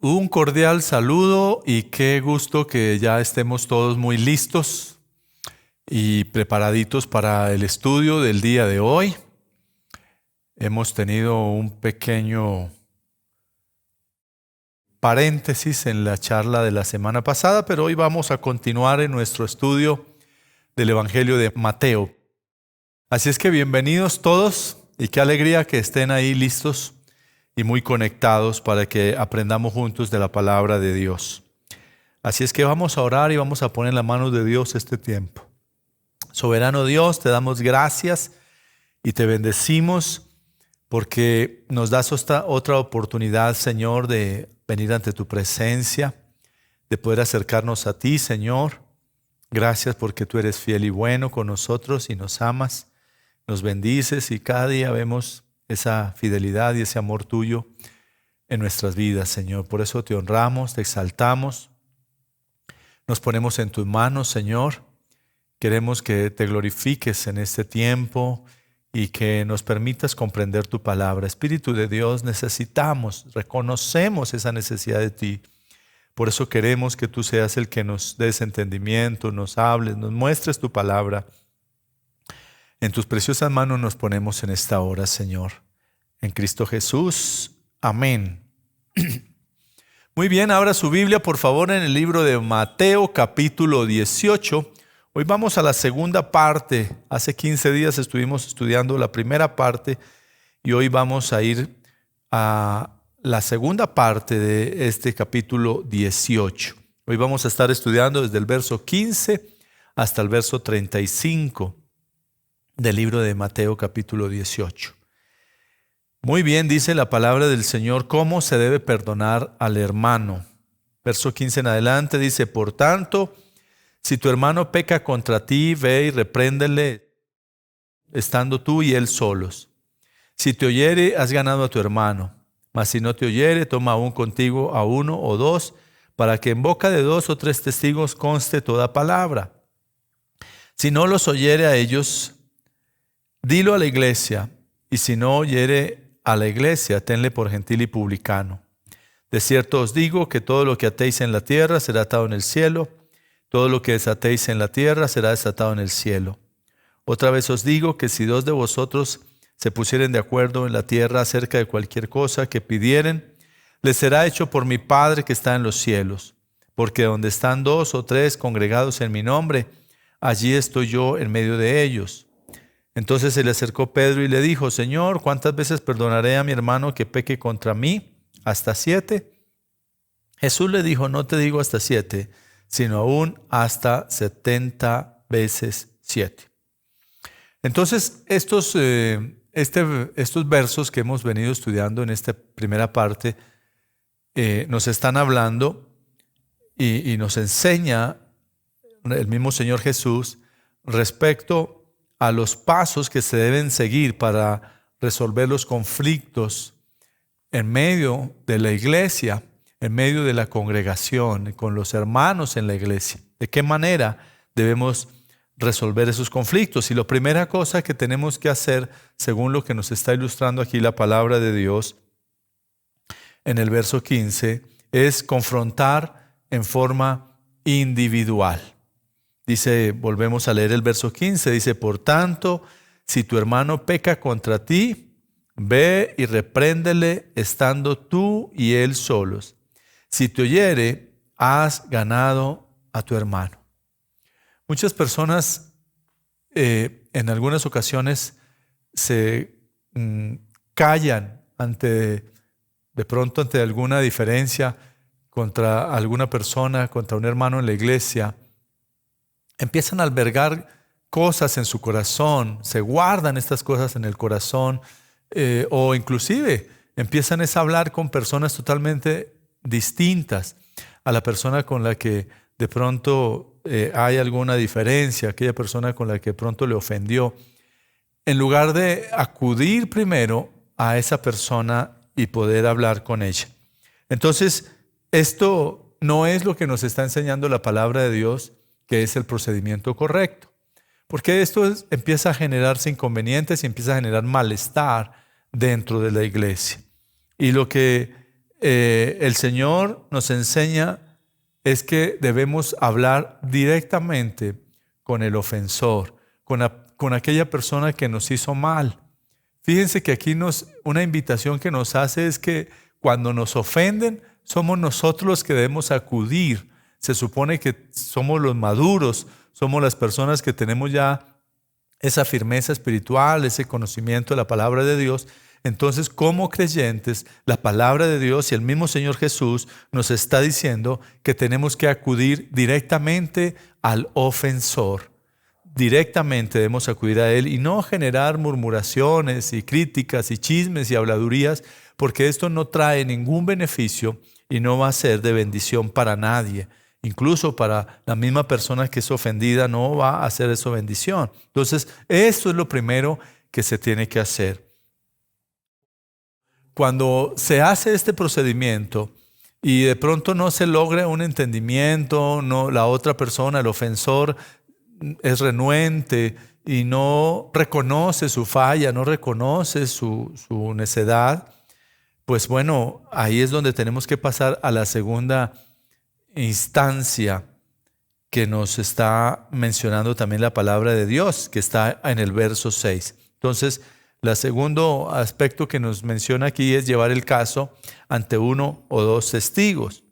Un cordial saludo y qué gusto que ya estemos todos muy listos y preparaditos para el estudio del día de hoy. Hemos tenido un pequeño paréntesis en la charla de la semana pasada, pero hoy vamos a continuar en nuestro estudio del Evangelio de Mateo. Así es que bienvenidos todos y qué alegría que estén ahí listos y muy conectados para que aprendamos juntos de la palabra de Dios. Así es que vamos a orar y vamos a poner en la mano de Dios este tiempo. Soberano Dios, te damos gracias y te bendecimos porque nos das otra oportunidad, Señor, de venir ante tu presencia, de poder acercarnos a ti, Señor. Gracias porque tú eres fiel y bueno con nosotros y nos amas, nos bendices y cada día vemos esa fidelidad y ese amor tuyo en nuestras vidas, Señor. Por eso te honramos, te exaltamos, nos ponemos en tus manos, Señor. Queremos que te glorifiques en este tiempo y que nos permitas comprender tu palabra. Espíritu de Dios, necesitamos, reconocemos esa necesidad de ti. Por eso queremos que tú seas el que nos des entendimiento, nos hables, nos muestres tu palabra. En tus preciosas manos nos ponemos en esta hora, Señor. En Cristo Jesús. Amén. Muy bien, abra su Biblia, por favor, en el libro de Mateo, capítulo 18. Hoy vamos a la segunda parte. Hace 15 días estuvimos estudiando la primera parte y hoy vamos a ir a la segunda parte de este capítulo 18. Hoy vamos a estar estudiando desde el verso 15 hasta el verso 35. Del libro de Mateo capítulo 18. Muy bien, dice la palabra del Señor, cómo se debe perdonar al hermano. Verso 15 en adelante dice, por tanto, si tu hermano peca contra ti, ve y repréndele, estando tú y él solos. Si te oyere, has ganado a tu hermano. Mas si no te oyere, toma aún contigo a uno o dos, para que en boca de 2 o 3 testigos conste toda palabra. Si no los oyere a ellos, dilo a la iglesia, y si no oyere a la iglesia, tenle por gentil y publicano. De cierto os digo que todo lo que atéis en la tierra será atado en el cielo, todo lo que desatéis en la tierra será desatado en el cielo. Otra vez os digo que si 2 de vosotros se pusieren de acuerdo en la tierra acerca de cualquier cosa que pidieren, les será hecho por mi Padre que está en los cielos. Porque donde están 2 o 3 congregados en mi nombre, allí estoy yo en medio de ellos. Entonces se le acercó Pedro y le dijo, Señor, ¿cuántas veces perdonaré a mi hermano que peque contra mí? ¿Hasta 7? Jesús le dijo, no te digo hasta 7, sino aún hasta 70 veces 7. Entonces, estos versos que hemos venido estudiando en esta primera parte nos están hablando y nos enseña el mismo Señor Jesús respecto a los pasos que se deben seguir para resolver los conflictos en medio de la iglesia, en medio de la congregación, con los hermanos en la iglesia. ¿De qué manera debemos resolver esos conflictos? Y la primera cosa que tenemos que hacer, según lo que nos está ilustrando aquí la palabra de Dios, en el verso 15, es confrontar en forma individual. Dice, volvemos a leer el verso 15, dice, por tanto, si tu hermano peca contra ti, ve y repréndele estando tú y él solos. Si te oyere, has ganado a tu hermano. Muchas personas en algunas ocasiones se callan de pronto ante alguna diferencia contra alguna persona, contra un hermano en la iglesia. Empiezan a albergar cosas en su corazón, se guardan estas cosas en el corazón o inclusive empiezan a hablar con personas totalmente distintas a la persona con la que de pronto hay alguna diferencia, aquella persona con la que de pronto le ofendió, en lugar de acudir primero a esa persona y poder hablar con ella. Entonces, esto no es lo que nos está enseñando la palabra de Dios, que es el procedimiento correcto. Porque esto empieza a generarse inconvenientes y empieza a generar malestar dentro de la iglesia. Y lo que el Señor nos enseña es que debemos hablar directamente con el ofensor, con aquella persona que nos hizo mal. Fíjense que aquí una invitación que nos hace es que cuando nos ofenden, somos nosotros los que debemos acudir. Se supone que somos los maduros, somos las personas que tenemos ya esa firmeza espiritual, ese conocimiento de la palabra de Dios. Entonces, como creyentes, la palabra de Dios y el mismo Señor Jesús nos está diciendo que tenemos que acudir directamente al ofensor. Directamente debemos acudir a Él y no generar murmuraciones y críticas y chismes y habladurías, porque esto no trae ningún beneficio y no va a ser de bendición para nadie. Incluso para la misma persona que es ofendida no va a hacer eso bendición. Entonces, esto es lo primero que se tiene que hacer. Cuando se hace este procedimiento y de pronto no se logra un entendimiento, la otra persona, el ofensor, es renuente y no reconoce su falla, no reconoce su necedad, pues bueno, ahí es donde tenemos que pasar a la segunda instancia que nos está mencionando también la palabra de Dios, que está en el verso 6. Entonces, el segundo aspecto que nos menciona aquí es llevar el caso ante uno o dos testigos.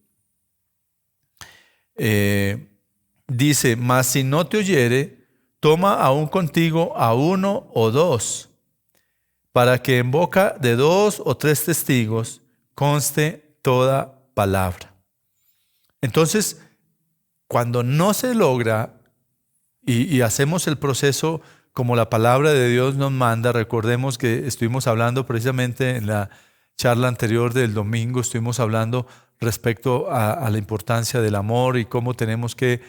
Dice, mas si no te oyere, toma aún contigo a uno o dos, para que en boca de 2 o 3 testigos conste toda palabra. Entonces, cuando no se logra y hacemos el proceso como la palabra de Dios nos manda, recordemos que estuvimos hablando precisamente en la charla anterior del domingo, estuvimos hablando respecto a la importancia del amor y cómo tenemos que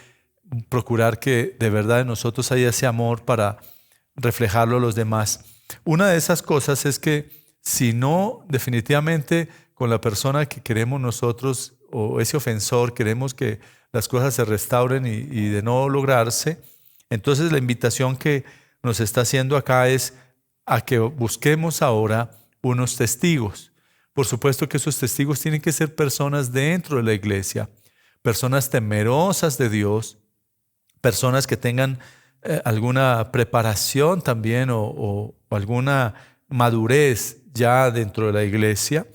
procurar que de verdad en nosotros haya ese amor para reflejarlo a los demás. Una de esas cosas es que si no, definitivamente con la persona que queremos nosotros o ese ofensor, queremos que las cosas se restauren y de no lograrse, entonces la invitación que nos está haciendo acá es a que busquemos ahora unos testigos. Por supuesto que esos testigos tienen que ser personas dentro de la iglesia, personas temerosas de Dios, personas que tengan alguna preparación también o alguna madurez ya dentro de la iglesia,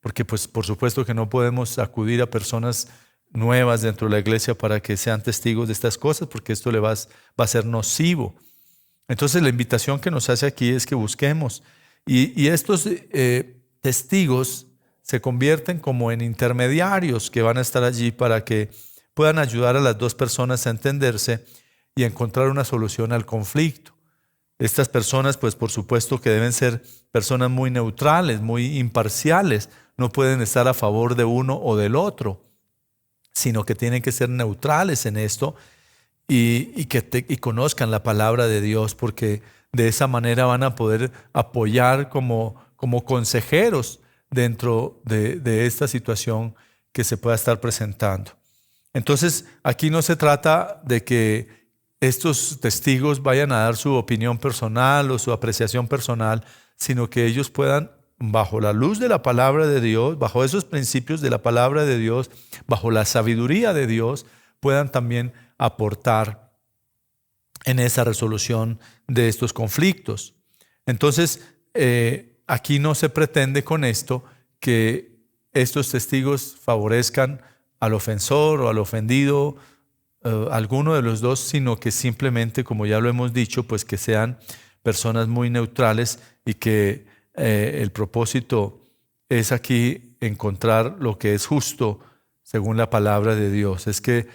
porque pues por supuesto que no podemos acudir a personas nuevas dentro de la iglesia para que sean testigos de estas cosas, porque esto va a ser nocivo. Entonces la invitación que nos hace aquí es que busquemos y estos testigos se convierten como en intermediarios que van a estar allí para que puedan ayudar a las dos personas a entenderse y a encontrar una solución al conflicto. Estas personas, pues por supuesto que deben ser personas muy neutrales, muy imparciales, no pueden estar a favor de uno o del otro, sino que tienen que ser neutrales en esto y conozcan la palabra de Dios, porque de esa manera van a poder apoyar como consejeros dentro de esta situación que se pueda estar presentando. Entonces, aquí no se trata de que estos testigos vayan a dar su opinión personal o su apreciación personal, sino que ellos puedan, bajo la luz de la palabra de Dios, bajo esos principios de la palabra de Dios, bajo la sabiduría de Dios, puedan también aportar en esa resolución de estos conflictos. Entonces, aquí no se pretende con esto que estos testigos favorezcan al ofensor o al ofendido, alguno de los dos, sino que simplemente, como ya lo hemos dicho, pues que sean personas muy neutrales y que el propósito es aquí encontrar lo que es justo según la palabra de Dios. Es que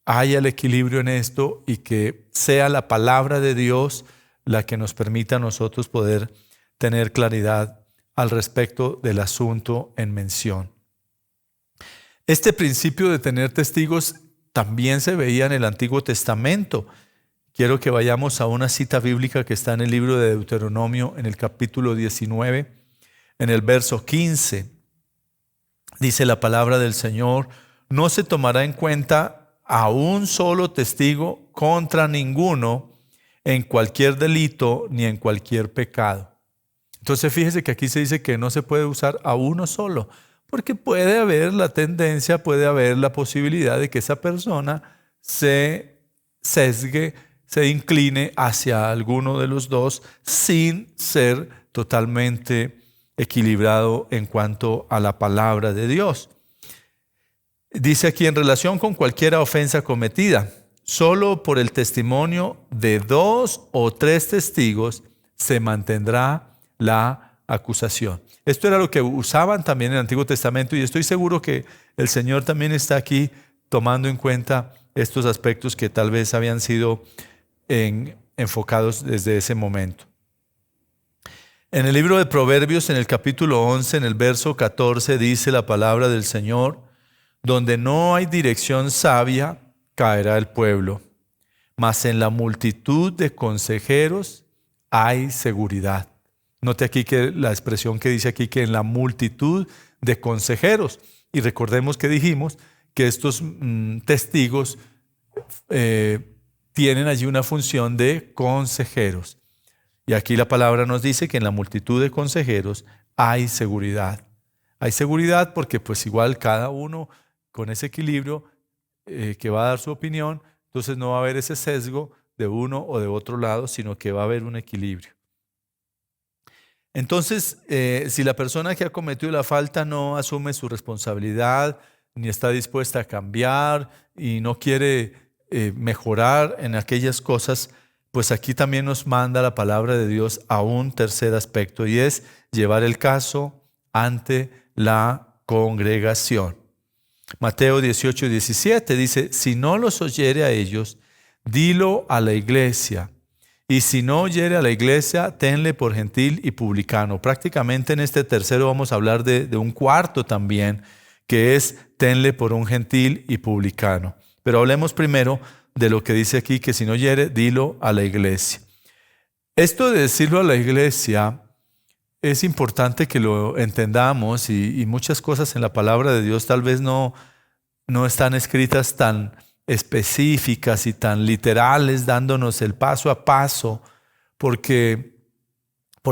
haya el equilibrio en esto y que sea la palabra de Dios la que nos permita a nosotros poder tener claridad al respecto del asunto en mención. Este principio de tener testigos también se veía en el Antiguo Testamento. Quiero que vayamos a una cita bíblica que está en el libro de Deuteronomio, en el capítulo 19, en el verso 15. Dice la palabra del Señor: no se tomará en cuenta a un solo testigo contra ninguno en cualquier delito ni en cualquier pecado. Entonces fíjese que aquí se dice que no se puede usar a uno solo, porque puede haber la tendencia, puede haber la posibilidad de que esa persona se sesgue, se incline hacia alguno de los dos sin ser totalmente equilibrado en cuanto a la palabra de Dios. Dice aquí, en relación con cualquier ofensa cometida, solo por el testimonio de 2 o 3 testigos se mantendrá la acusación. Esto era lo que usaban también en el Antiguo Testamento, y estoy seguro que el Señor también está aquí tomando en cuenta estos aspectos que tal vez habían sido enfocados desde ese momento. En el libro de Proverbios, en el capítulo 11, en el verso 14, dice la palabra del Señor: donde no hay dirección sabia, caerá el pueblo, mas en la multitud de consejeros hay seguridad. Note aquí que la expresión que dice aquí, que en la multitud de consejeros. Y recordemos que dijimos que estos testigos tienen allí una función de consejeros. Y aquí la palabra nos dice que en la multitud de consejeros hay seguridad. Hay seguridad porque pues igual cada uno con ese equilibrio que va a dar su opinión, entonces no va a haber ese sesgo de uno o de otro lado, sino que va a haber un equilibrio. Entonces, si la persona que ha cometido la falta no asume su responsabilidad, ni está dispuesta a cambiar y no quiere mejorar en aquellas cosas, pues aquí también nos manda la palabra de Dios a un tercer aspecto, y es llevar el caso ante la congregación. Mateo 18:17 dice: si no los oyere a ellos, dilo a la iglesia. Y si no oyere a la iglesia, tenle por gentil y publicano. Prácticamente en este tercero vamos a hablar de un cuarto también, que es tenle por un gentil y publicano. Pero hablemos primero de lo que dice aquí, que si no oyere, dilo a la iglesia. Esto de decirlo a la iglesia es importante que lo entendamos, y muchas cosas en la palabra de Dios tal vez no están escritas tan específicas y tan literales, dándonos el paso a paso, porque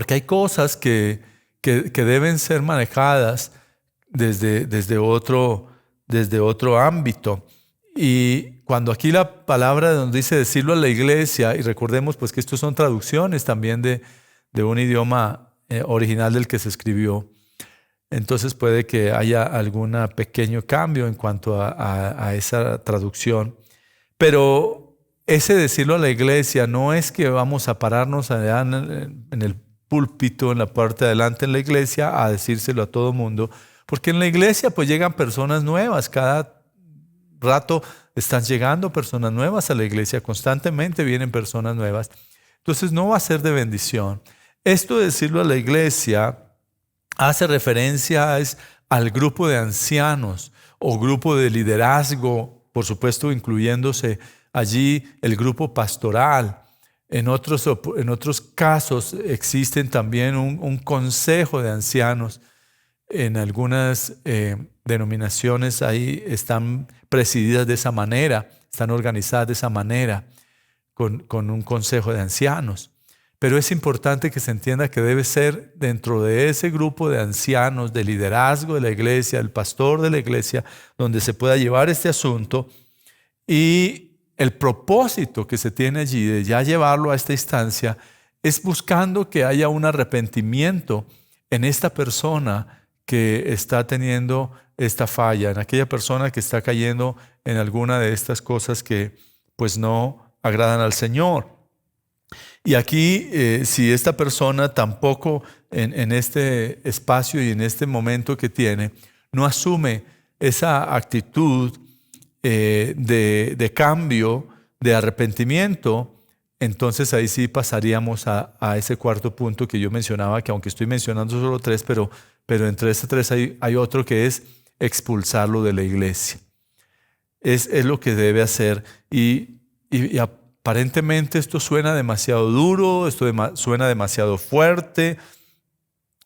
hay cosas que deben ser manejadas desde otro ámbito. Y cuando aquí la palabra nos dice decirlo a la iglesia, y recordemos pues que estos son traducciones también de un idioma original del que se escribió, entonces puede que haya algún pequeño cambio en cuanto a esa traducción. Pero ese decirlo a la iglesia no es que vamos a pararnos allá en el púlpito, en la parte de adelante en la iglesia, a decírselo a todo mundo, porque en la iglesia pues llegan personas nuevas, cada rato están llegando personas nuevas a la iglesia, constantemente vienen personas nuevas. Entonces no va a ser de bendición. Esto de decirlo a la iglesia hace referencia al grupo de ancianos o grupo de liderazgo, por supuesto incluyéndose allí el grupo pastoral. En otros casos existen también un consejo de ancianos. En algunas denominaciones ahí están presididas de esa manera, están organizadas de esa manera, con un consejo de ancianos. Pero es importante que se entienda que debe ser dentro de ese grupo de ancianos, de liderazgo de la iglesia, el pastor de la iglesia, donde se pueda llevar este asunto, y el propósito que se tiene allí de ya llevarlo a esta instancia es buscando que haya un arrepentimiento en esta persona que está teniendo esta falla, en aquella persona que está cayendo en alguna de estas cosas que pues no agradan al Señor. Y aquí, si esta persona tampoco en este espacio y en este momento que tiene, no asume esa actitud de cambio, de arrepentimiento, entonces ahí sí pasaríamos a ese cuarto punto que yo mencionaba, que aunque estoy mencionando solo 3, pero entre estos 3 hay otro, que es expulsarlo de la iglesia. Es lo que debe hacer. Y aparentemente esto suena demasiado duro, esto suena demasiado fuerte,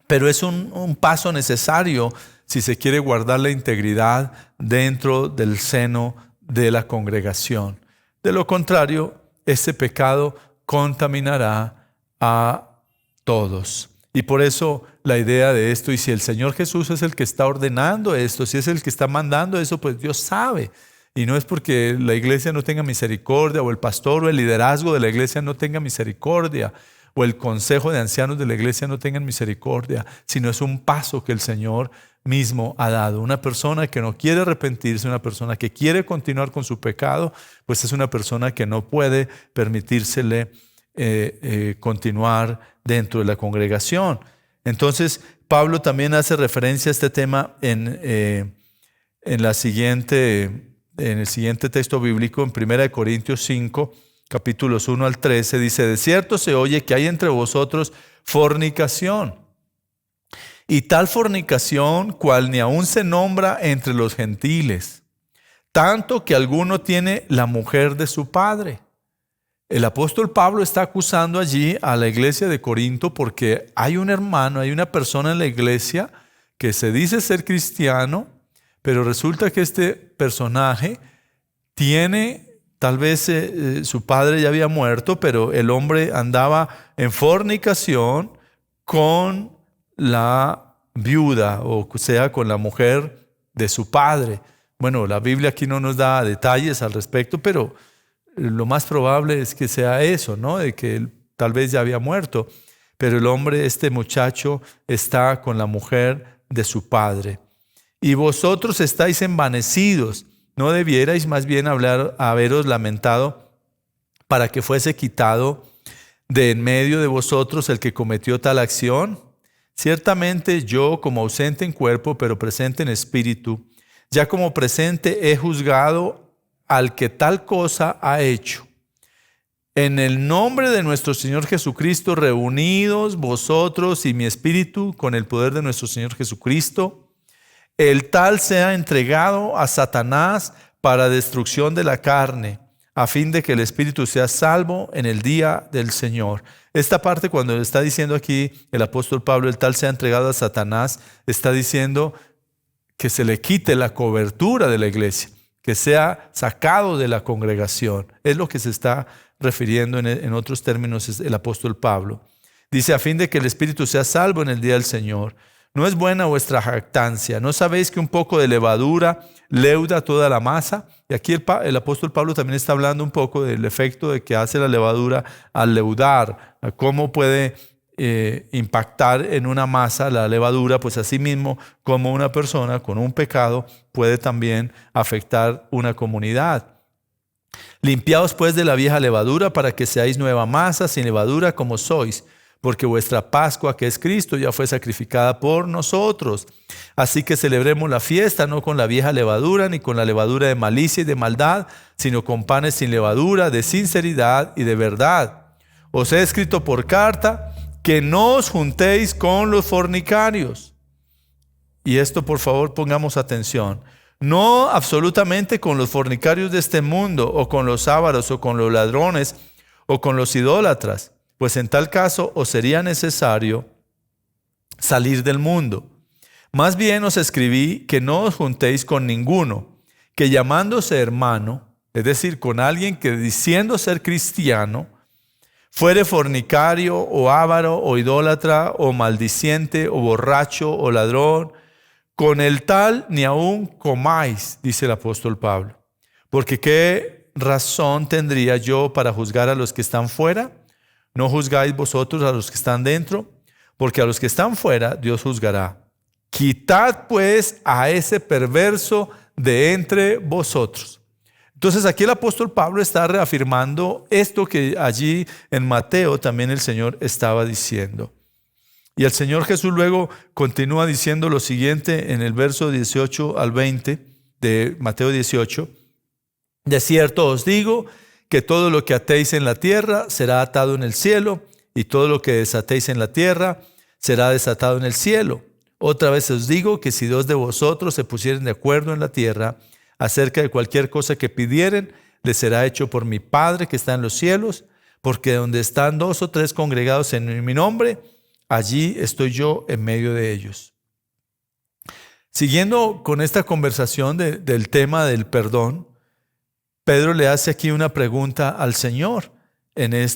pero es un paso necesario si se quiere guardar la integridad dentro del seno de la congregación. De lo contrario, ese pecado contaminará a todos. Y por eso la idea de esto, y si el Señor Jesús es el que está ordenando esto, si es el que está mandando eso, pues Dios sabe. Y no es porque la iglesia no tenga misericordia, o el pastor o el liderazgo de la iglesia no tenga misericordia, o el consejo de ancianos de la iglesia no tengan misericordia, sino es un paso que el Señor mismo ha dado. Una persona que no quiere arrepentirse, una persona que quiere continuar con su pecado, pues es una persona que no puede permitírsele continuar dentro de la congregación. Entonces, Pablo también hace referencia a este tema en el siguiente texto bíblico, en 1 Corintios 5, capítulos 1 al 13, dice: de cierto se oye que hay entre vosotros fornicación, y tal fornicación cual ni aun se nombra entre los gentiles, tanto que alguno tiene la mujer de su padre. El apóstol Pablo está acusando allí a la iglesia de Corinto porque hay un hermano, hay una persona en la iglesia que se dice ser cristiano, pero resulta que este personaje tiene, tal vez su padre ya había muerto, pero el hombre andaba en fornicación con la viuda, o sea, con la mujer de su padre. Bueno, la Biblia aquí no nos da detalles al respecto, pero lo más probable es que sea eso, ¿no? De que él tal vez ya había muerto, pero el hombre, este muchacho, está con la mujer de su padre. Y vosotros estáis envanecidos, ¿no debierais más bien haberos lamentado para que fuese quitado de en medio de vosotros el que cometió tal acción? Ciertamente yo, como ausente en cuerpo, pero presente en espíritu, ya como presente he juzgado al que tal cosa ha hecho. En el nombre de nuestro Señor Jesucristo, reunidos vosotros y mi espíritu con el poder de nuestro Señor Jesucristo, el tal sea entregado a Satanás para destrucción de la carne, a fin de que el espíritu sea salvo en el día del Señor. Esta parte, cuando está diciendo aquí el apóstol Pablo, el tal sea entregado a Satanás, está diciendo que se le quite la cobertura de la iglesia, que sea sacado de la congregación. Es lo que se está refiriendo en otros términos el apóstol Pablo. Dice: a fin de que el espíritu sea salvo en el día del Señor. No es buena vuestra jactancia. ¿No sabéis que un poco de levadura leuda toda la masa? Y aquí el apóstol Pablo también está hablando un poco del efecto de que hace la levadura al leudar, a cómo puede impactar en una masa la levadura, pues así mismo como una persona con un pecado puede también afectar una comunidad. Limpiaos pues de la vieja levadura para que seáis nueva masa, sin levadura como sois, porque vuestra Pascua, que es Cristo, ya fue sacrificada por nosotros. Así que celebremos la fiesta no con la vieja levadura, ni con la levadura de malicia y de maldad, sino con panes sin levadura, de sinceridad y de verdad. Os he escrito por carta que no os juntéis con los fornicarios. Y esto, por favor, pongamos atención. No absolutamente con los fornicarios de este mundo, o con los ávaros, o con los ladrones, o con los idólatras, pues en tal caso os sería necesario salir del mundo. Más bien os escribí que no os juntéis con ninguno, que llamándose hermano, es decir, con alguien que diciendo ser cristiano, fuere fornicario, o avaro, o idólatra, o maldiciente, o borracho, o ladrón, con el tal ni aun comáis, dice el apóstol Pablo. Porque ¿qué razón tendría yo para juzgar a los que están fuera? ¿No juzgáis vosotros a los que están dentro? Porque a los que están fuera Dios juzgará. Quitad pues a ese perverso de entre vosotros. Entonces aquí el apóstol Pablo está reafirmando esto que allí en Mateo también el Señor estaba diciendo. Y el Señor Jesús luego continúa diciendo lo siguiente en el verso 18 al 20 de Mateo 18. De cierto os digo que todo lo que atéis en la tierra será atado en el cielo, y todo lo que desatéis en la tierra será desatado en el cielo. Otra vez os digo que si dos de vosotros se pusieren de acuerdo en la tierra acerca de cualquier cosa que pidieren, les será hecho por mi Padre que está en los cielos, porque donde están 2 o 3 congregados en mi nombre, allí estoy yo en medio de ellos. Siguiendo con esta conversación del tema del perdón, Pedro le hace aquí una pregunta al Señor en el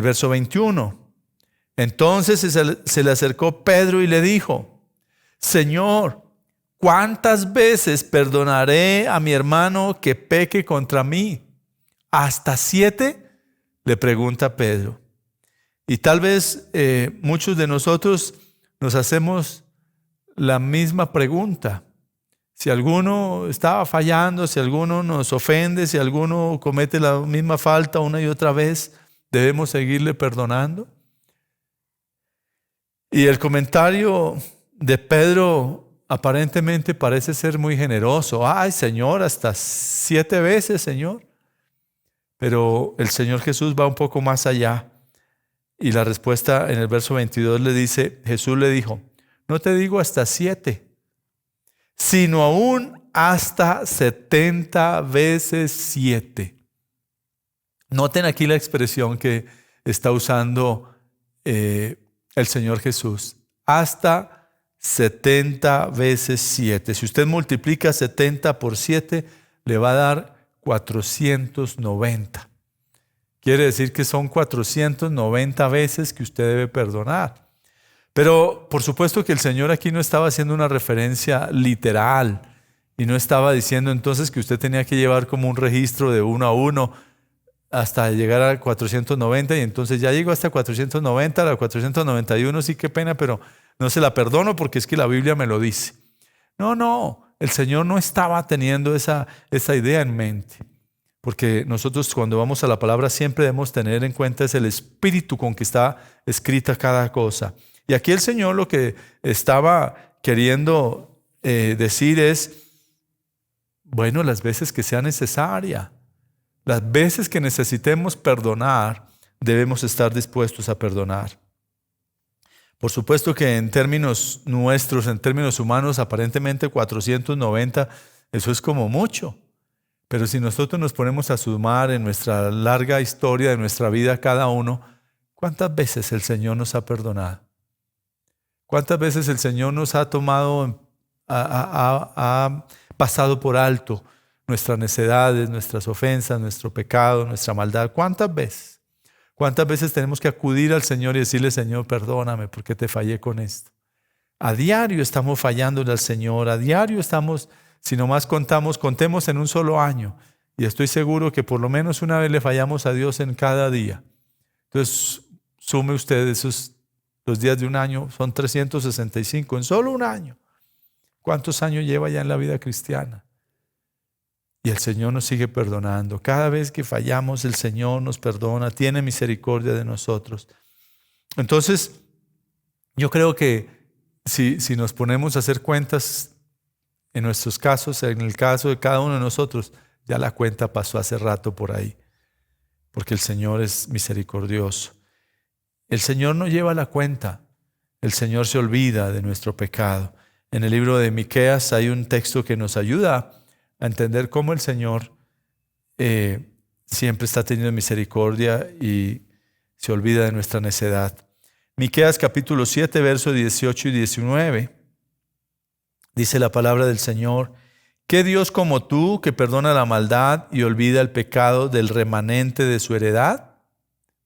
verso 21. Entonces se le acercó Pedro y le dijo: Señor, ¿cuántas veces perdonaré a mi hermano que peque contra mí? ¿Hasta 7? Le pregunta Pedro. Y tal vez muchos de nosotros nos hacemos la misma pregunta. Si alguno estaba fallando, si alguno nos ofende, si alguno comete la misma falta una y otra vez, ¿debemos seguirle perdonando? Y el comentario de Pedro aparentemente parece ser muy generoso. Ay, Señor, hasta 7 veces, Señor. Pero el Señor Jesús va un poco más allá. Y la respuesta en el verso 22 le dice, Jesús le dijo: no te digo hasta 7, sino aún hasta 70 veces 7. Noten aquí la expresión que está usando el Señor Jesús. Hasta 70 veces 7. Si usted multiplica 70 por 7, le va a dar 490. Quiere decir que son 490 veces que usted debe perdonar. Pero por supuesto que el Señor aquí no estaba haciendo una referencia literal y no estaba diciendo entonces que usted tenía que llevar como un registro de 1 a 1 hasta llegar a 490 y entonces ya llegó hasta 490, a la 491, sí, qué pena, pero no se la perdono porque es que la Biblia me lo dice. No, el Señor no estaba teniendo esa idea en mente. Porque nosotros cuando vamos a la palabra siempre debemos tener en cuenta es el espíritu con que está escrita cada cosa. Y aquí el Señor lo que estaba queriendo decir es, bueno, las veces que sea necesaria, las veces que necesitemos perdonar, debemos estar dispuestos a perdonar. Por supuesto que en términos nuestros, en términos humanos, aparentemente 490, eso es como mucho. Pero si nosotros nos ponemos a sumar en nuestra larga historia de nuestra vida cada uno, ¿cuántas veces el Señor nos ha perdonado? ¿Cuántas veces el Señor nos ha tomado, ha pasado por alto nuestras necedades, nuestras ofensas, nuestro pecado, nuestra maldad? ¿Cuántas veces? ¿Cuántas veces tenemos que acudir al Señor y decirle: Señor, perdóname porque te fallé con esto? A diario estamos fallándole al Señor, a diario estamos... Si nomás contemos en un solo año. Y estoy seguro que por lo menos una vez le fallamos a Dios en cada día. Entonces, sume usted los días de un año, son 365 en solo un año. ¿Cuántos años lleva ya en la vida cristiana? Y el Señor nos sigue perdonando. Cada vez que fallamos, el Señor nos perdona, tiene misericordia de nosotros. Entonces, yo creo que si nos ponemos a hacer cuentas, en nuestros casos, en el caso de cada uno de nosotros, ya la cuenta pasó hace rato por ahí, porque el Señor es misericordioso. El Señor no lleva la cuenta, el Señor se olvida de nuestro pecado. En el libro de Miqueas hay un texto que nos ayuda a entender cómo el Señor siempre está teniendo misericordia y se olvida de nuestra necedad. Miqueas capítulo 7, versos 18 y 19. Dice la palabra del Señor: ¿qué Dios como tú que perdona la maldad y olvida el pecado del remanente de su heredad?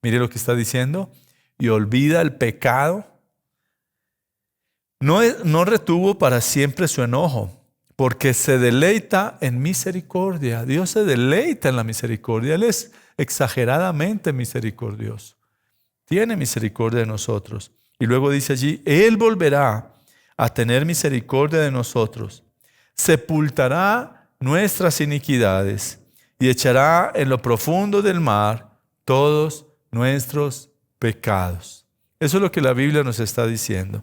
Mire lo que está diciendo. Y olvida el pecado. No retuvo para siempre su enojo, porque se deleita en misericordia. Dios se deleita en la misericordia. Él es exageradamente misericordioso. Tiene misericordia de nosotros. Y luego dice allí: Él volverá a tener misericordia de nosotros, sepultará nuestras iniquidades y echará en lo profundo del mar todos nuestros pecados. Eso es lo que la Biblia nos está diciendo.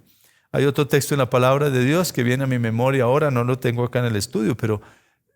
Hay otro texto en la palabra de Dios que viene a mi memoria ahora, no lo tengo acá en el estudio, pero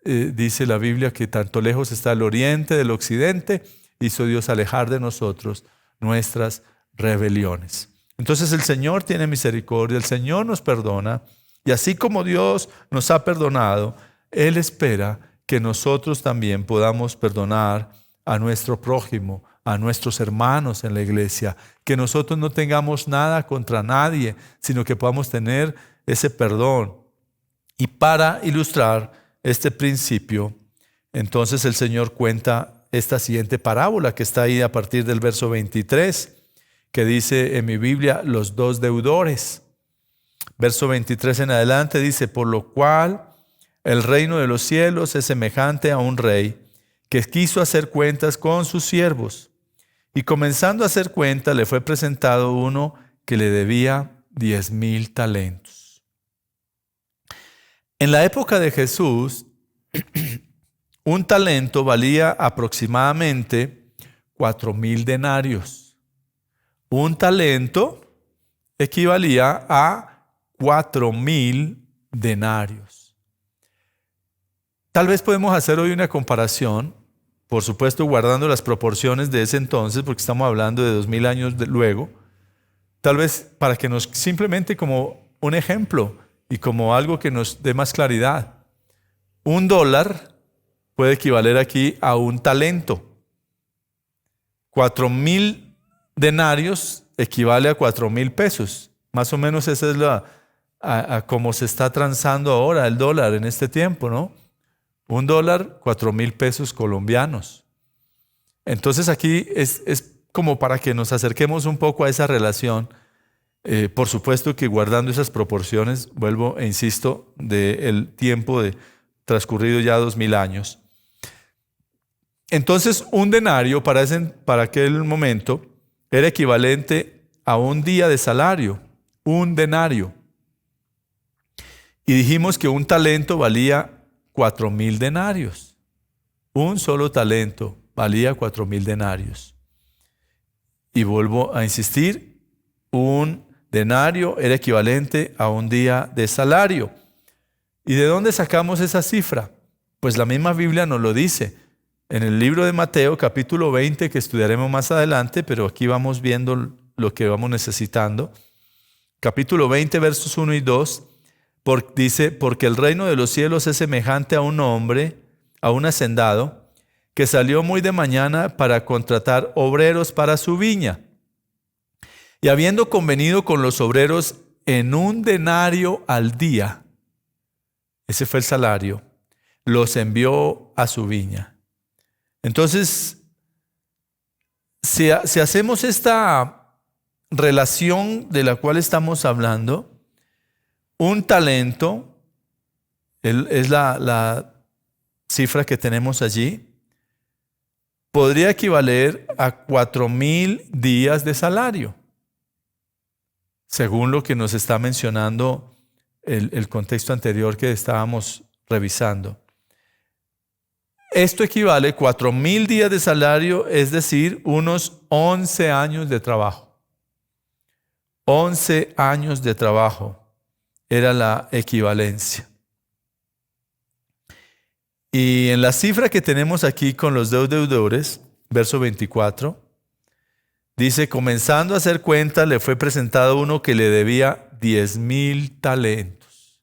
dice la Biblia que tanto lejos está el oriente del occidente, hizo Dios alejar de nosotros nuestras rebeliones. Entonces el Señor tiene misericordia, el Señor nos perdona, y así como Dios nos ha perdonado, Él espera que nosotros también podamos perdonar a nuestro prójimo, a nuestros hermanos en la iglesia, que nosotros no tengamos nada contra nadie, sino que podamos tener ese perdón. Y para ilustrar este principio, entonces el Señor cuenta esta siguiente parábola que está ahí a partir del verso 23, que dice en mi Biblia los dos deudores. Verso 23 en adelante dice, por lo cual el reino de los cielos es semejante a un rey que quiso hacer cuentas con sus siervos. Y comenzando a hacer cuenta, le fue presentado uno que le debía 10,000 talentos. En la época de Jesús, un talento valía aproximadamente 4,000 denarios. Un talento equivalía a 4,000 denarios. Tal vez podemos hacer hoy una comparación, por supuesto guardando las proporciones de ese entonces, porque estamos hablando de 2,000 años luego, tal vez para que nos, simplemente como un ejemplo y como algo que nos dé más claridad. $1 puede equivaler aquí a un talento. 4,000 denarios equivale a 4,000 pesos. Más o menos esa es a cómo se está transando ahora el dólar en este tiempo, ¿no? $1, 4,000 pesos colombianos. Entonces aquí es como para que nos acerquemos un poco a esa relación. Por supuesto que guardando esas proporciones, vuelvo e insisto, del tiempo transcurrido ya 2,000 años. Entonces un denario para aquel momento era equivalente a un día de salario, un denario. Y dijimos que un talento valía 4,000 denarios. Un solo talento valía 4,000 denarios. Y vuelvo a insistir, un denario era equivalente a un día de salario. ¿Y de dónde sacamos esa cifra? Pues la misma Biblia nos lo dice. En el libro de Mateo, capítulo 20, que estudiaremos más adelante, pero aquí vamos viendo lo que vamos necesitando. Capítulo 20, versos 1 y 2. Dice, porque el reino de los cielos es semejante a un hombre, a un hacendado, que salió muy de mañana para contratar obreros para su viña. Y habiendo convenido con los obreros en un denario al día, ese fue el salario, los envió a su viña. Entonces, si hacemos esta relación de la cual estamos hablando, un talento, es la cifra que tenemos allí, podría equivaler a 4,000 días de salario, según lo que nos está mencionando el contexto anterior que estábamos revisando. Esto equivale a 4,000 días de salario, es decir, unos 11 años de trabajo. 11 años de trabajo era la equivalencia. Y en la cifra que tenemos aquí con los dos deudores, verso 24, dice, comenzando a hacer cuenta, le fue presentado uno que le debía 10,000 talentos.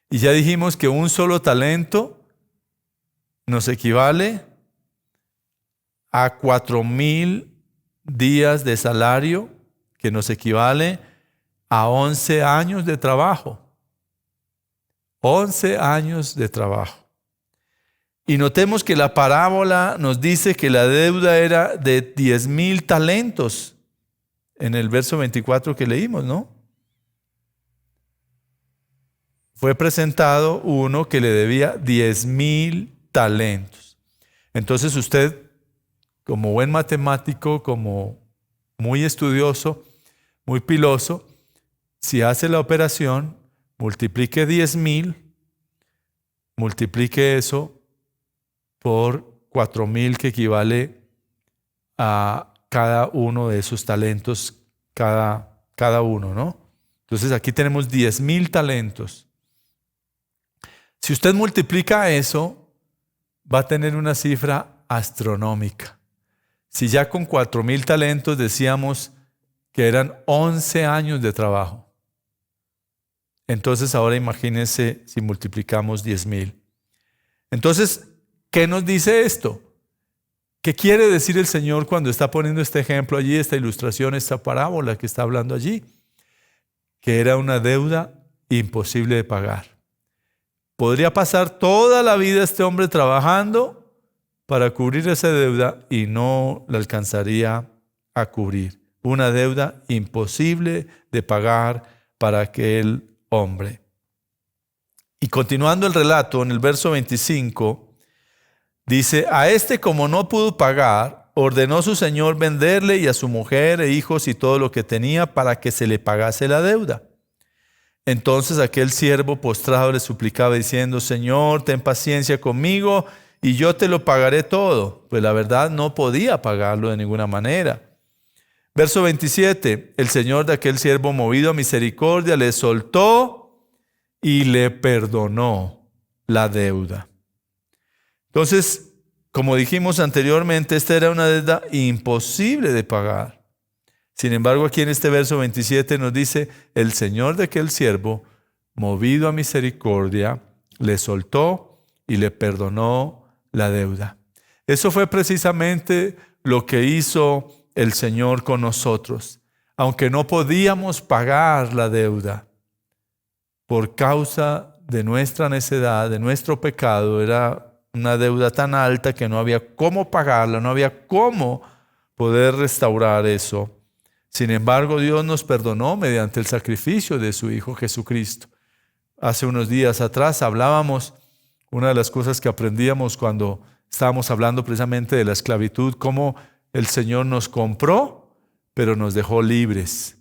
Y ya dijimos que un solo talento nos equivale a 4,000 días de salario, que nos equivale a 11 años de trabajo. 11 años de trabajo. Y notemos que la parábola nos dice que la deuda era de 10,000 talentos en el verso 24 que leímos, ¿no? Fue presentado uno que le debía 10,000 talentos. Entonces usted, como buen matemático, como muy estudioso, muy piloso, si hace la operación, multiplique 10,000, multiplique eso por 4,000, que equivale a cada uno de esos talentos, cada uno, ¿no? Entonces aquí tenemos 10,000 talentos. Si usted multiplica eso, va a tener una cifra astronómica. Si ya con 4,000 talentos decíamos que eran 11 años de trabajo, entonces ahora imagínense si multiplicamos 10,000. Entonces, ¿qué nos dice esto? ¿Qué quiere decir el Señor cuando está poniendo este ejemplo allí, esta ilustración, esta parábola que está hablando allí? Que era una deuda imposible de pagar. Podría pasar toda la vida este hombre trabajando para cubrir esa deuda y no la alcanzaría a cubrir. una deuda imposible de pagar para aquel hombre. Y continuando el relato, en el verso 25, dice: a este, como no pudo pagar, ordenó su señor venderle y a su mujer e hijos y todo lo que tenía para que se le pagase la deuda. Entonces aquel siervo postrado le suplicaba diciendo: Señor, ten paciencia conmigo y yo te lo pagaré todo. Pues la verdad no podía pagarlo de ninguna manera. Verso 27, el señor de aquel siervo, movido a misericordia, le soltó y le perdonó la deuda. Entonces, como dijimos anteriormente, esta era una deuda imposible de pagar. Sin embargo, aquí en este verso 27 nos dice: el señor de aquel siervo, movido a misericordia, le soltó y le perdonó la deuda. Eso fue precisamente lo que hizo el Señor con nosotros. Aunque no podíamos pagar la deuda por causa de nuestra necedad, de nuestro pecado, era una deuda tan alta que no había cómo pagarla, no había cómo poder restaurar eso. Sin embargo, Dios nos perdonó mediante el sacrificio de su Hijo Jesucristo. Hace unos días atrás hablábamos, una de las cosas que aprendíamos cuando estábamos hablando precisamente de la esclavitud, cómo el Señor nos compró, pero nos dejó libres.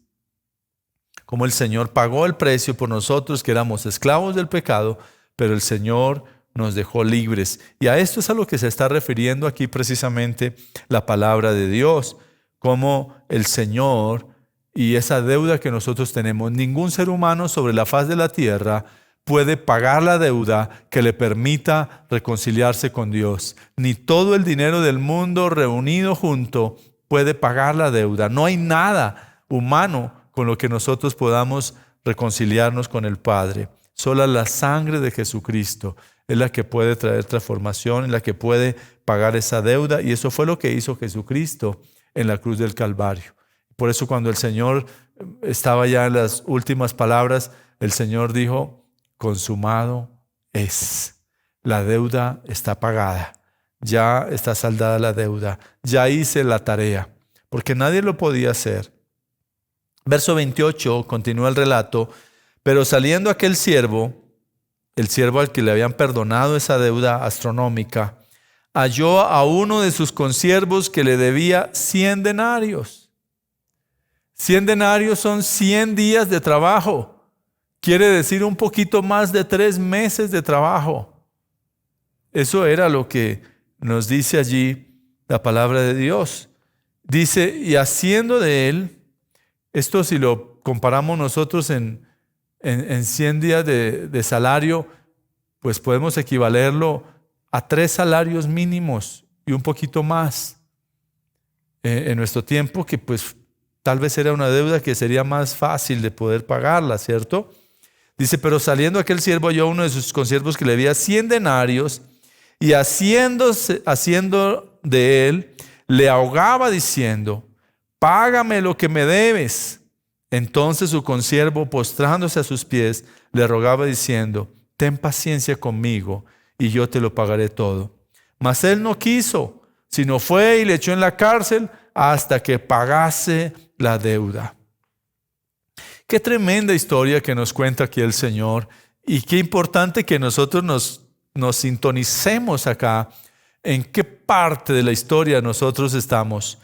Cómo el Señor pagó el precio por nosotros, que éramos esclavos del pecado, pero el Señor nos dejó libres. Y a esto es a lo que se está refiriendo aquí precisamente la palabra de Dios. Como el Señor y esa deuda que nosotros tenemos. Ningún ser humano sobre la faz de la tierra puede pagar la deuda que le permita reconciliarse con Dios. Ni todo el dinero del mundo reunido junto puede pagar la deuda. No hay nada humano con lo que nosotros podamos reconciliarnos con el Padre. Solo la sangre de Jesucristo es la que puede traer transformación, es la que puede pagar esa deuda. Y eso fue lo que hizo Jesucristo en la cruz del Calvario. Por eso cuando el Señor estaba ya en las últimas palabras, el Señor dijo: consumado es. La deuda está pagada. Ya está saldada la deuda. Ya hice la tarea. Porque nadie lo podía hacer. Verso 28, continúa el relato. Pero saliendo aquel siervo, el siervo al que le habían perdonado esa deuda astronómica, halló a uno de sus consiervos que le debía 100 denarios. 100 denarios son 100 días de trabajo. Quiere decir un poquito más de 3 meses de trabajo. Eso era lo que nos dice allí la palabra de Dios. Dice: y haciendo de él, esto si lo comparamos nosotros en 100 días de salario, pues podemos equivalerlo a 3 salarios mínimos y un poquito más. En nuestro tiempo, que pues tal vez era una deuda que sería más fácil de poder pagarla, ¿cierto? Dice: pero saliendo aquel siervo halló a uno de sus consiervos que le debía 100 denarios y haciendo de él, le ahogaba diciendo: págame lo que me debes. Entonces su consiervo, postrándose a sus pies, le rogaba diciendo: ten paciencia conmigo y yo te lo pagaré todo. Mas él no quiso, sino fue y le echó en la cárcel hasta que pagase la deuda. Qué tremenda historia que nos cuenta aquí el Señor, y qué importante que nosotros nos sintonicemos acá en qué parte de la historia nosotros estamos.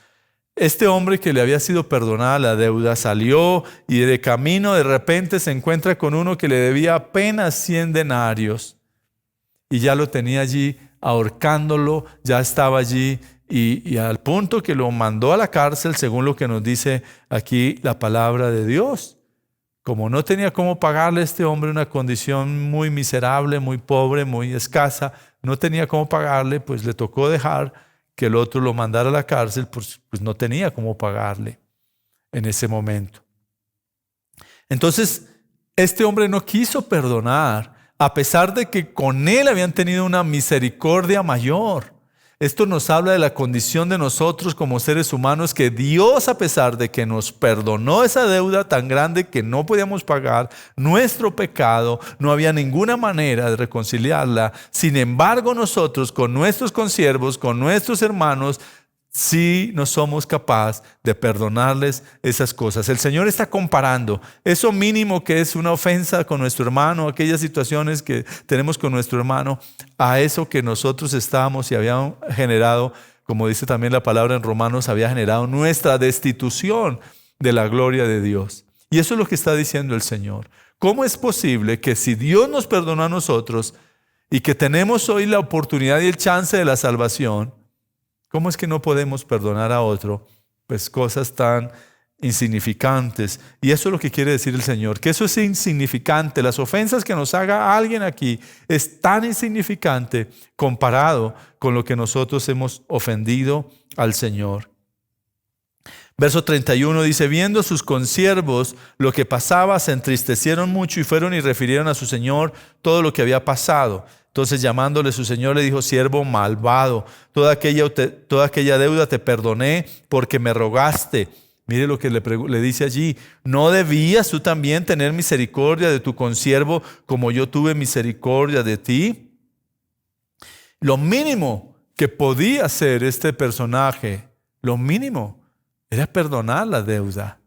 Este hombre que le había sido perdonada la deuda salió y de camino de repente se encuentra con uno que le debía apenas 100 denarios y ya lo tenía allí ahorcándolo, ya estaba allí y al punto que lo mandó a la cárcel, según lo que nos dice aquí la palabra de Dios. Como no tenía cómo pagarle a este hombre, una condición muy miserable, muy pobre, muy escasa, no tenía cómo pagarle, pues le tocó dejar que el otro lo mandara a la cárcel, pues no tenía cómo pagarle en ese momento. Entonces, este hombre no quiso perdonar, a pesar de que con él habían tenido una misericordia mayor. Esto nos habla de la condición de nosotros como seres humanos, que Dios, a pesar de que nos perdonó esa deuda tan grande que no podíamos pagar, nuestro pecado, no había ninguna manera de reconciliarla. Sin embargo, nosotros con nuestros consiervos, con nuestros hermanos, si no somos capaces de perdonarles esas cosas. El Señor está comparando eso mínimo que es una ofensa con nuestro hermano, aquellas situaciones que tenemos con nuestro hermano, a eso que nosotros estábamos y habíamos generado, como dice también la palabra en Romanos, había generado nuestra destitución de la gloria de Dios. Y eso es lo que está diciendo el Señor. ¿Cómo es posible que si Dios nos perdonó a nosotros y que tenemos hoy la oportunidad y el chance de la salvación, cómo es que no podemos perdonar a otro? Pues cosas tan insignificantes. Y eso es lo que quiere decir el Señor, que eso es insignificante. Las ofensas que nos haga alguien aquí es tan insignificante comparado con lo que nosotros hemos ofendido al Señor. Verso 31 dice: viendo sus consiervos lo que pasaba, se entristecieron mucho y fueron y refirieron a su señor todo lo que había pasado. Entonces, llamándole su señor, le dijo: siervo malvado, toda aquella deuda te perdoné porque me rogaste. Mire lo que le dice allí: ¿no debías tú también tener misericordia de tu consiervo como yo tuve misericordia de ti? Lo mínimo que podía hacer este personaje, lo mínimo, era perdonar la deuda.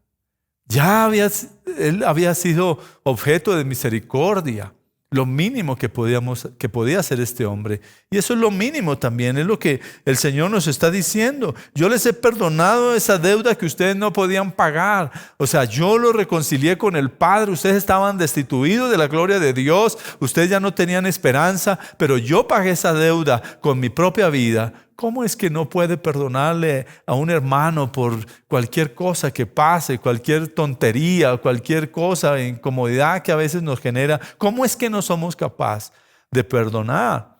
Él había sido objeto de misericordia. Lo mínimo que podía hacer este hombre. Y eso es lo mínimo también, es lo que el Señor nos está diciendo. Yo les he perdonado esa deuda que ustedes no podían pagar. O sea, yo los reconcilié con el Padre. Ustedes estaban destituidos de la gloria de Dios. Ustedes ya no tenían esperanza, pero yo pagué esa deuda con mi propia vida. ¿Cómo es que no puede perdonarle a un hermano por cualquier cosa que pase, cualquier tontería, cualquier cosa, incomodidad que a veces nos genera? ¿Cómo es que no somos capaces de perdonar?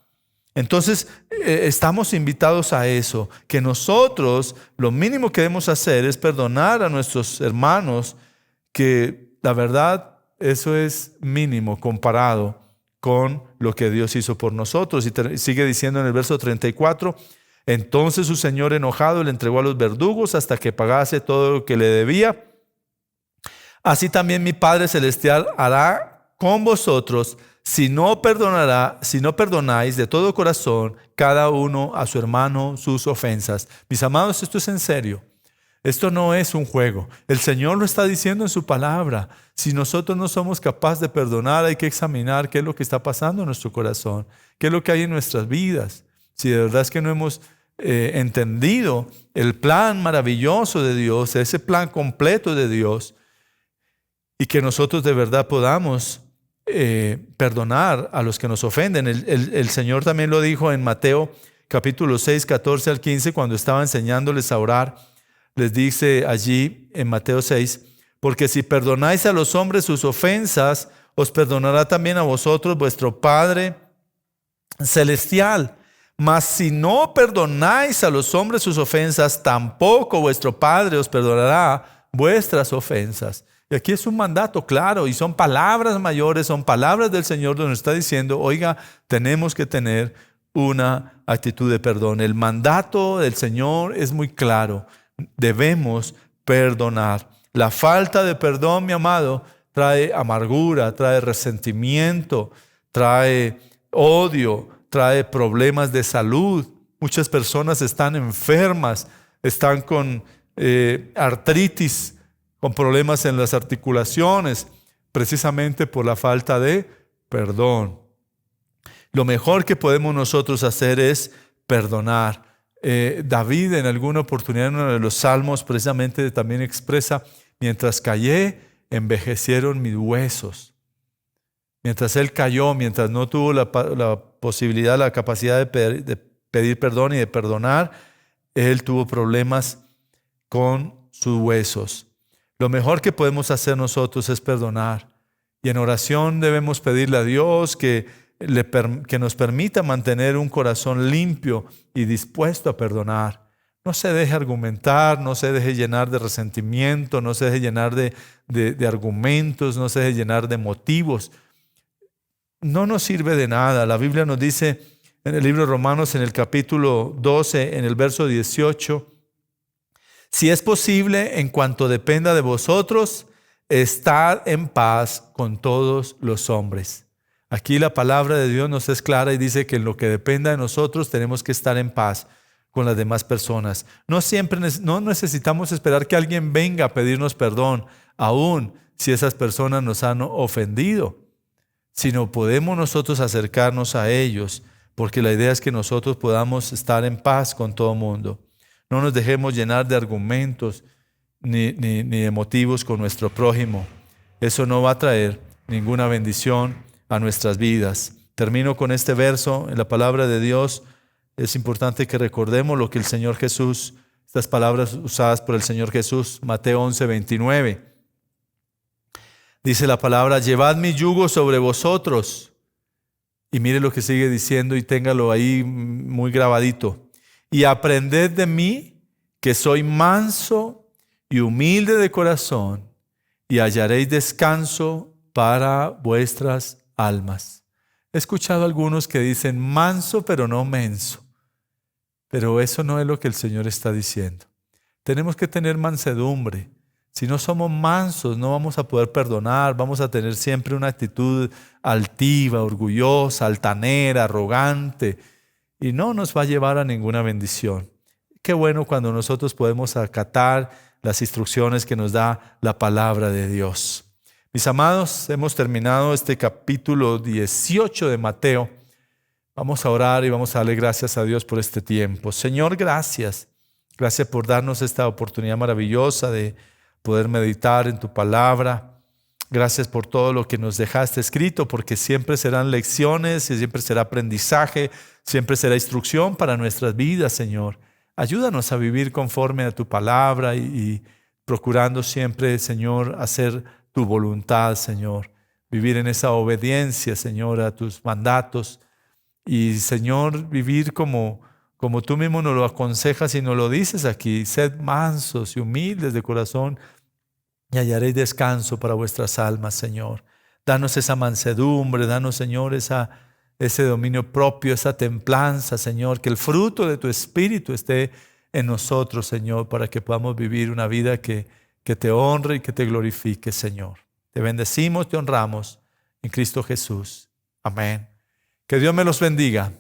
Entonces, estamos invitados a eso, que nosotros lo mínimo que debemos hacer es perdonar a nuestros hermanos, que la verdad eso es mínimo comparado con lo que Dios hizo por nosotros. Y sigue diciendo en el verso 34, entonces su señor enojado le entregó a los verdugos hasta que pagase todo lo que le debía. Así también mi Padre Celestial hará con vosotros si no perdonáis de todo corazón cada uno a su hermano sus ofensas. Mis amados, esto es en serio. Esto no es un juego. El Señor lo está diciendo en su palabra. Si nosotros no somos capaces de perdonar, hay que examinar qué es lo que está pasando en nuestro corazón, qué es lo que hay en nuestras vidas. Si de verdad es que no hemos entendido el plan maravilloso de Dios, ese plan completo de Dios, y que nosotros de verdad podamos perdonar a los que nos ofenden. El Señor también lo dijo en Mateo capítulo 6, 14 al 15, cuando estaba enseñándoles a orar. Les dice allí en Mateo 6, porque si perdonáis a los hombres sus ofensas, os perdonará también a vosotros vuestro Padre Celestial. Mas si no perdonáis a los hombres sus ofensas, tampoco vuestro Padre os perdonará vuestras ofensas. Y aquí es un mandato claro, y son palabras mayores, son palabras del Señor donde nos está diciendo, oiga, tenemos que tener una actitud de perdón. El mandato del Señor es muy claro. Debemos perdonar. La falta de perdón, mi amado, trae amargura, trae resentimiento, trae odio, trae problemas de salud. Muchas personas están enfermas, están con artritis, con problemas en las articulaciones, precisamente por la falta de perdón. Lo mejor que podemos nosotros hacer es perdonar. David en alguna oportunidad en uno de los salmos precisamente también expresa, mientras callé, envejecieron mis huesos. Mientras él cayó, mientras no tuvo la posibilidad, la capacidad de pedir perdón y de perdonar, él tuvo problemas con sus huesos. Lo mejor que podemos hacer nosotros es perdonar. Y en oración debemos pedirle a Dios que nos permita mantener un corazón limpio y dispuesto a perdonar. No se deje argumentar, no se deje llenar de resentimiento, no se deje llenar de argumentos, no se deje llenar de motivos. No nos sirve de nada. La Biblia nos dice en el libro de Romanos, en el capítulo 12, en el verso 18, si es posible, en cuanto dependa de vosotros, estad en paz con todos los hombres. Aquí la palabra de Dios nos es clara y dice que en lo que dependa de nosotros tenemos que estar en paz. con las demás personas. No necesitamos esperar que alguien venga a pedirnos perdón, aun si esas personas nos han ofendido, sino podemos nosotros acercarnos a ellos, porque la idea es que nosotros podamos estar en paz con todo el mundo. No nos dejemos llenar de argumentos ni de motivos con nuestro prójimo. Eso no va a traer ninguna bendición a nuestras vidas. Termino con este verso en la palabra de Dios. Es importante que recordemos lo que el Señor Jesús, estas palabras usadas por el Señor Jesús, Mateo 11:29. Dice la palabra: llevad mi yugo sobre vosotros. Y mire lo que sigue diciendo y téngalo ahí muy grabadito. Y aprended de mí, que soy manso y humilde de corazón, y hallaréis descanso para vuestras almas. He escuchado a algunos que dicen manso pero no menso. Pero eso no es lo que el Señor está diciendo. Tenemos que tener mansedumbre. Si no somos mansos, no vamos a poder perdonar. Vamos a tener siempre una actitud altiva, orgullosa, altanera, arrogante. Y no nos va a llevar a ninguna bendición. Qué bueno cuando nosotros podemos acatar las instrucciones que nos da la palabra de Dios. Mis amados, hemos terminado este capítulo 18 de Mateo. Vamos a orar y vamos a darle gracias a Dios por este tiempo. Señor, gracias. Gracias por darnos esta oportunidad maravillosa de poder meditar en tu palabra. Gracias por todo lo que nos dejaste escrito, porque siempre serán lecciones y siempre será aprendizaje, siempre será instrucción para nuestras vidas, Señor. Ayúdanos a vivir conforme a tu palabra y procurando siempre, Señor, hacer tu voluntad, Señor. Vivir en esa obediencia, Señor, a tus mandatos. Y, Señor, vivir como tú mismo nos lo aconsejas y nos lo dices aquí. Sed mansos y humildes de corazón y hallaréis descanso para vuestras almas, Señor. Danos esa mansedumbre, danos, Señor, ese dominio propio, esa templanza, Señor. Que el fruto de tu Espíritu esté en nosotros, Señor, para que podamos vivir una vida que te honre y que te glorifique, Señor. Te bendecimos, te honramos en Cristo Jesús. Amén. Que Dios me los bendiga.